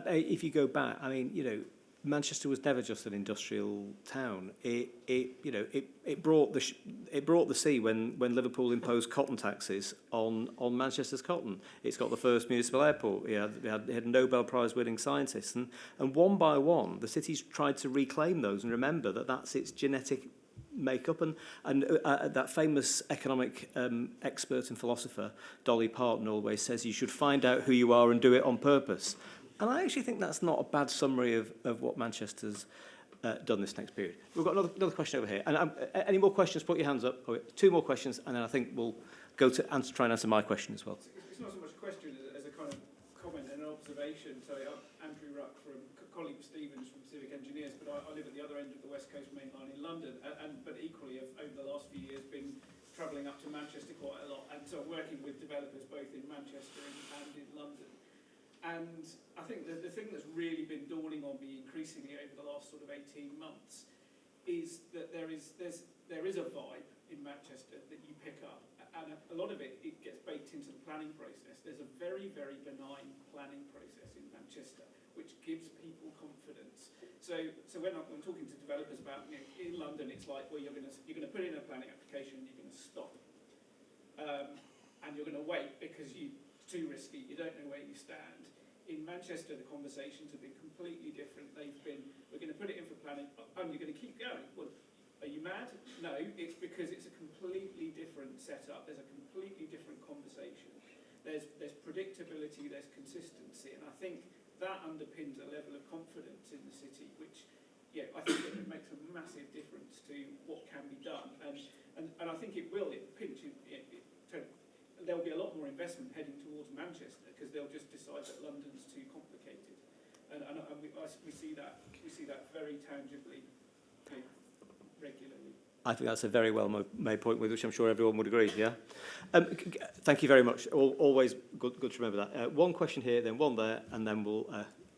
if you go back, I mean, you know, Manchester was never just an industrial town. It brought the sea when Liverpool imposed cotton taxes on Manchester's cotton. It's got the first municipal airport. It had Nobel Prize winning scientists, and one by one the city's tried to reclaim those and remember that that's its genetic makeup. And that famous economic expert and philosopher Dolly Parton always says you should find out who you are and do it on purpose. And I actually think that's not a bad summary of what Manchester's done this next period. We've got another question over here. And any more questions, put your hands up. Oh, two more questions, and then I think we'll go to try and answer my question as well. It's not so much a question as a kind of comment and an observation. So I'm Andrew Ruck, from colleague of Stephen's from Civic Engineers, but I live at the other end of the West Coast Main Line in London, but equally have, over the last few years, been travelling up to Manchester quite a lot, and so working with developers both in Manchester and in London. And I think the thing that's really been dawning on me increasingly over the last sort of 18 months is that there is a vibe in Manchester that you pick up, and a lot of it gets baked into the planning process. There's a very, very benign planning process in Manchester which gives people confidence. So when I'm talking to developers about, you know, in London, it's like, well, you're going to put in a planning application and you're going to stop, and you're going to wait because it's too risky. You don't know where you stand. In Manchester, the conversations have been completely different. We're going to put it in for planning, and you're going to keep going. Well, are you mad? No, it's because it's a completely different setup. There's a completely different conversation. There's predictability, there's consistency, and I think that underpins a level of confidence in the city, which, yeah, I think it makes a massive difference to what can be done. And I think it will. There'll be a lot more investment heading towards Manchester because they'll just decide that London's too complicated, and we see that very tangibly, regularly. I think that's a very well made point with which I'm sure everyone would agree, yeah? Thank you very much. Always good to remember that. One question here, then one there, and then we'll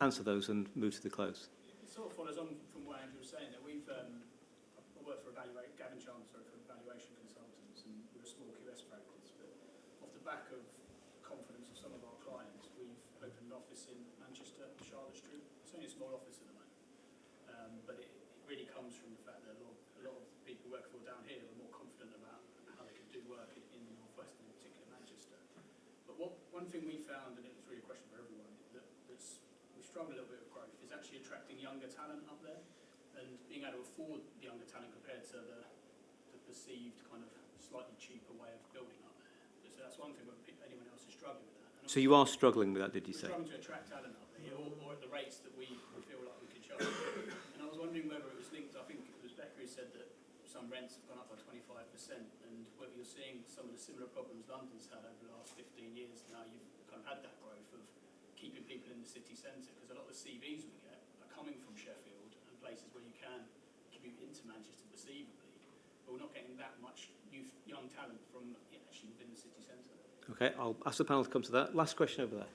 answer those and move to the close. It sort of follows on from what Andrew was saying, that we've, I work for Gavin Chancellor for valuation consultants, and we're a small QS practice, but off the back of confidence of some of our clients, we've opened an office in Manchester, Charlotte Street. It's only a small office at the moment, but it really comes from the fact that a lot of people we work for down here are more confident about how they can do work in the northwest, and in particular Manchester. But one thing we found, and it was really a question for everyone, we struggle a little bit with growth, is actually attracting younger talent up there and being able to afford the younger talent compared to the perceived kind of slightly cheaper way of building up there. So that's one thing when anyone else is struggling with that. And So you are struggling with that, did you say? we're struggling to attract talent up there, or at the rates that we feel like we could charge. And I was wondering whether it was linked, I think it was Becca who said that some rents have gone up by 25%, and whether you're seeing some of the similar problems London's had over the last 15 years now. You've kind of had that growth of keeping people in the city centre, because a lot of the CVs we get are coming from Sheffield and places where you can commute into Manchester perceivably, but we're not getting that much young talent from actually within the city centre. Okay, I'll ask the panel to come to that. Last question over there.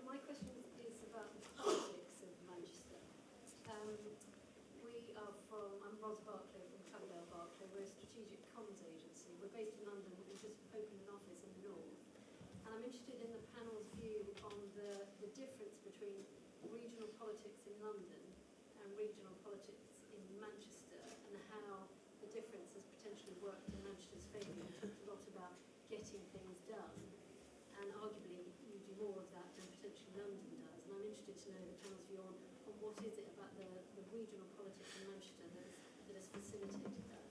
My question is about the politics of Manchester. I'm Ros Barclay from Coverdale Barclay. We're a strategic comms agency. We're based in London. We've just opened an office in the north. And I'm interested in the panel's view on the difference between regional politics in London and regional politics in Manchester, and how the difference has potentially worked in Manchester's favour. You talked a lot about getting things done, and arguably you do more of that than potentially London does. And I'm interested to know the panel's view on what is it about the regional politics in Manchester that has facilitated that.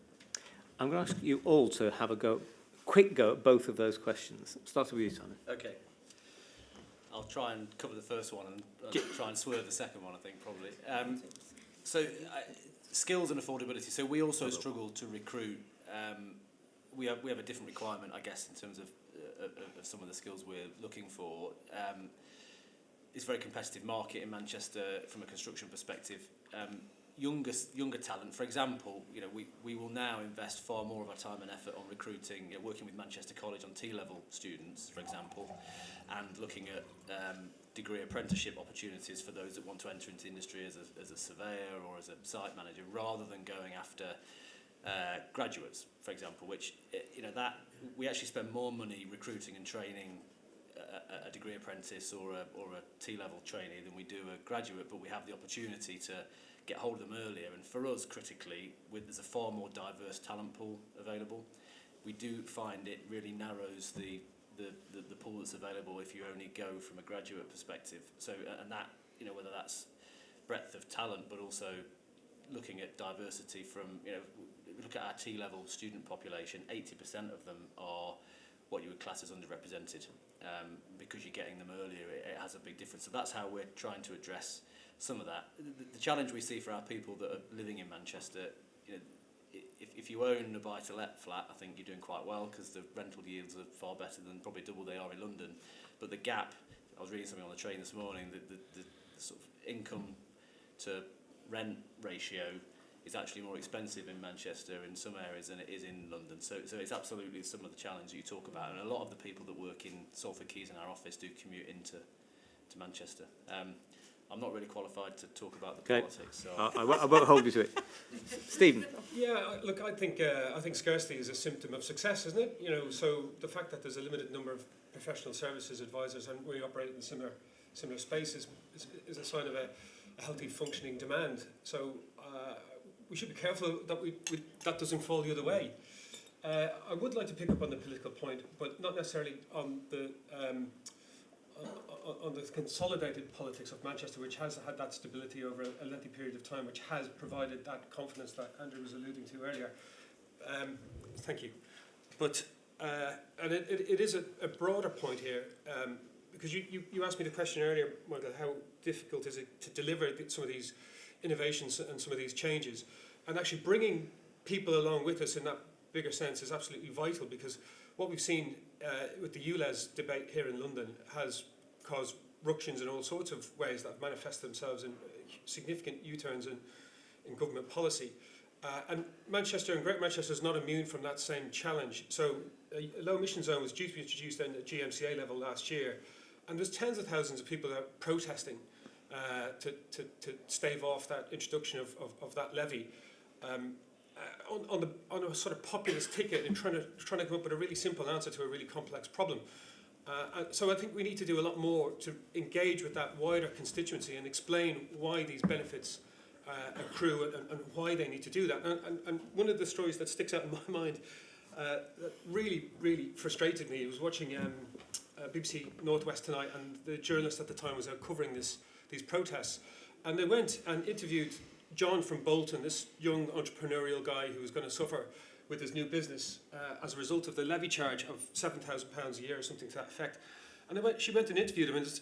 I'm going to ask you all to have a quick go at both of those questions. Starting with you, Simon. Okay. I'll try and cover the first one and try and swerve the second one, I think, probably. Skills and affordability. So we also struggle to recruit. We have a different requirement, I guess, in terms of some of the skills we're looking for. It's a very competitive market in Manchester from a construction perspective. Younger talent, for example, we will now invest far more of our time and effort on recruiting, working with Manchester College on T-level students, for example, and looking at degree apprenticeship opportunities for those that want to enter into industry as a surveyor or as a site manager, rather than going after graduates, for example, which that we actually spend more money recruiting and training a degree apprentice or a T-level trainee than we do a graduate, but we have the opportunity to get hold of them earlier. And for us, critically, there's a far more diverse talent pool available. We do find it really narrows the pool that's available if you only go from a graduate perspective. So, and that, whether that's breadth of talent, but also looking at diversity from, look at our T-level student population, 80% of them are what you would class as underrepresented. Because you're getting them earlier, it has a big difference. So that's how we're trying to address some of that. The challenge we see for our people that are living in Manchester, if you own a buy-to-let flat, I think you're doing quite well, because the rental yields are far better than probably double they are in London. But the gap, I was reading something on the train this morning, the sort of income to rent ratio is actually more expensive in Manchester in some areas than it is in London. So it's absolutely some of the challenges you talk about. And a lot of the people that work in Salford Quays in our office do commute into Manchester. I'm not really qualified to talk about the politics. So I won't hold you to it. Stephen. Yeah, look, I think scarcity is a symptom of success, isn't it? So the fact that there's a limited number of professional services advisors and we operate in similar spaces is a sign of a healthy functioning demand. So we should be careful that that doesn't fall the other way. I would like to pick up on the political point, but not necessarily on the consolidated politics of Manchester, which has had that stability over a lengthy period of time, which has provided that confidence that Andrew was alluding to earlier. Thank you. But and it is a broader point here, because you asked me the question earlier, Michael, how difficult is it to deliver some of these innovations and some of these changes, and actually bringing people along with us in that bigger sense is absolutely vital, because what we've seen with the ULEZ debate here in London has caused ructions in all sorts of ways that manifest themselves in significant U-turns in government policy. And Manchester and Greater Manchester is not immune from that same challenge. So a low emission zone was due to be introduced at GMCA level last year, and there's tens of thousands of people out protesting to stave off that introduction of that levy. On a sort of populist ticket and trying to come up with a really simple answer to a really complex problem. So I think we need to do a lot more to engage with that wider constituency and explain why these benefits accrue and why they need to do that. And one of the stories that sticks out in my mind that really, really frustrated me was watching BBC Northwest Tonight, and the journalist at the time was out covering these protests. And they went and interviewed John from Bolton, this young entrepreneurial guy who was going to suffer with his new business as a result of the levy charge of £7,000 a year or something to that effect. And she went and interviewed him, and said,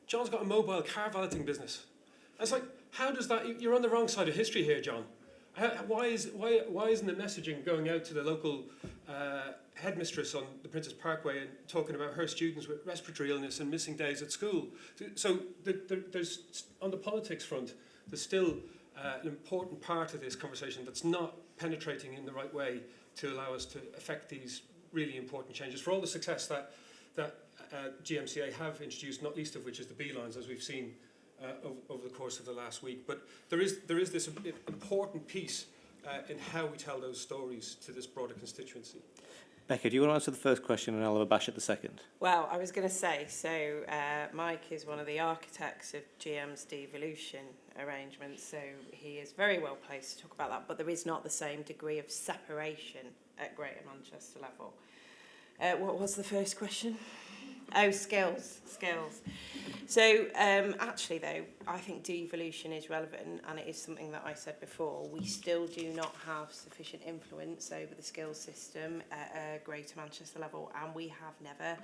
John's got a mobile car valeting business. And it's like, how does that? You're on the wrong side of history here, John. Why isn't the messaging going out to the local headmistress on the Princess Parkway and talking about her students with respiratory illness and missing days at school? So there's on the politics front, there's still an important part of this conversation that's not penetrating in the right way to allow us to affect these really important changes. For all the success that GMCA have introduced, not least of which is the B lines, as we've seen over the course of the last week. But there is this important piece in how we tell those stories to this broader constituency. Becca, do you want to answer the first question and I'll have a bash at the second? Well, I was going to say, so Mike is one of the architects of GM's devolution arrangements, so he is very well placed to talk about that, but there is not the same degree of separation at Greater Manchester level. What was the first question? Oh, skills. So actually, though, I think devolution is relevant, and it is something that I said before. We still do not have sufficient influence over the skills system at a Greater Manchester level, and we have never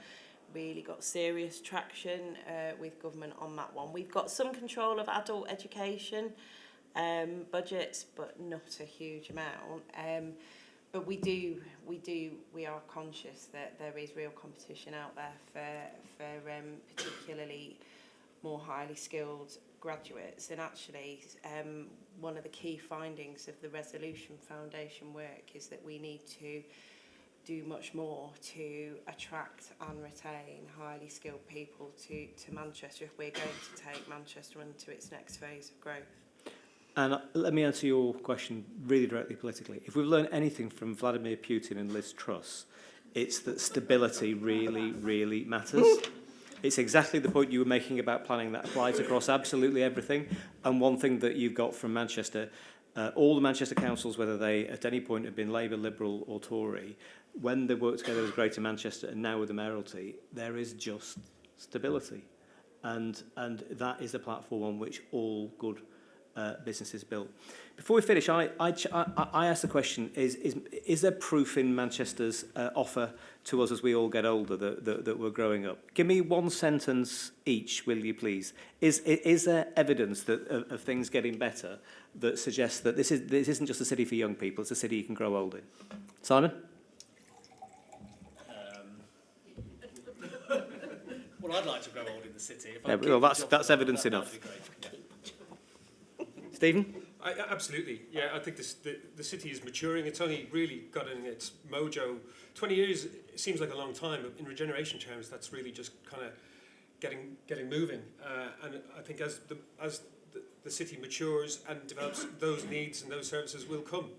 really got serious traction with government on that one. We've got some control of adult education budgets, but not a huge amount. But we are conscious that there is real competition out there for particularly more highly skilled graduates. And actually, one of the key findings of the Resolution Foundation work is that we need to do much more to attract and retain highly skilled people to Manchester if we're going to take Manchester into its next phase of growth. And let me answer your question really directly politically. If we've learned anything from Vladimir Putin and Liz Truss, it's that stability really, really matters. It's exactly the point you were making about planning that applies across absolutely everything. And one thing that you've got from Manchester, all the Manchester councils, whether they at any point have been Labour, Liberal or Tory, when they work together as Greater Manchester and now with the mayoralty, there is just stability. And that is the platform on which all good businesses built. Before we finish, I asked the question, is there proof in Manchester's offer to us as we all get older that we're growing up? Give me one sentence each, will you please? Is there evidence that of things getting better that suggests that this isn't just a city for young people, it's a city you can grow old in? Simon? Well, I'd like to grow old in the city. Well, that's evidence enough. Stephen? Absolutely, yeah. I think the city is maturing. It's only really got in its mojo. 20 years seems like a long time, but in regeneration terms, that's really just kind of getting moving. And I think as the city matures and develops, those needs and those services will come.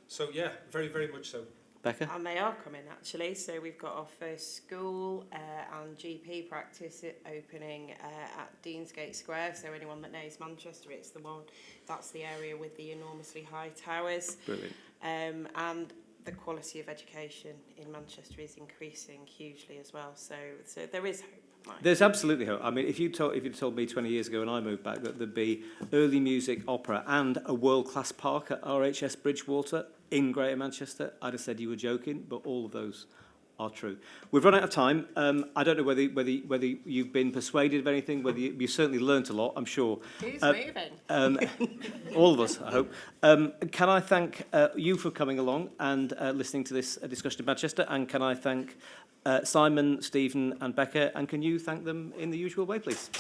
So yeah, very, very much so. Becca? And they are coming, actually. So we've got our first school and GP practice opening at Deansgate Square. So anyone that knows Manchester, it's the one, that's the area with the enormously high towers. Brilliant. And the quality of education in Manchester is increasing hugely as well. So there is hope. There's absolutely hope. I mean, if you'd told me 20 years ago when I moved back that there'd be early music, opera and a world-class park at RHS Bridgewater in Greater Manchester, I'd have said you were joking, but all of those are true. We've run out of time. I don't know whether you've been persuaded of anything, whether you've certainly learnt a lot, I'm sure. Who's moving? All of us, I hope. Can I thank you for coming along and listening to this discussion of Manchester, and can I thank Simon, Stephen and Becca, and can you thank them in the usual way, please?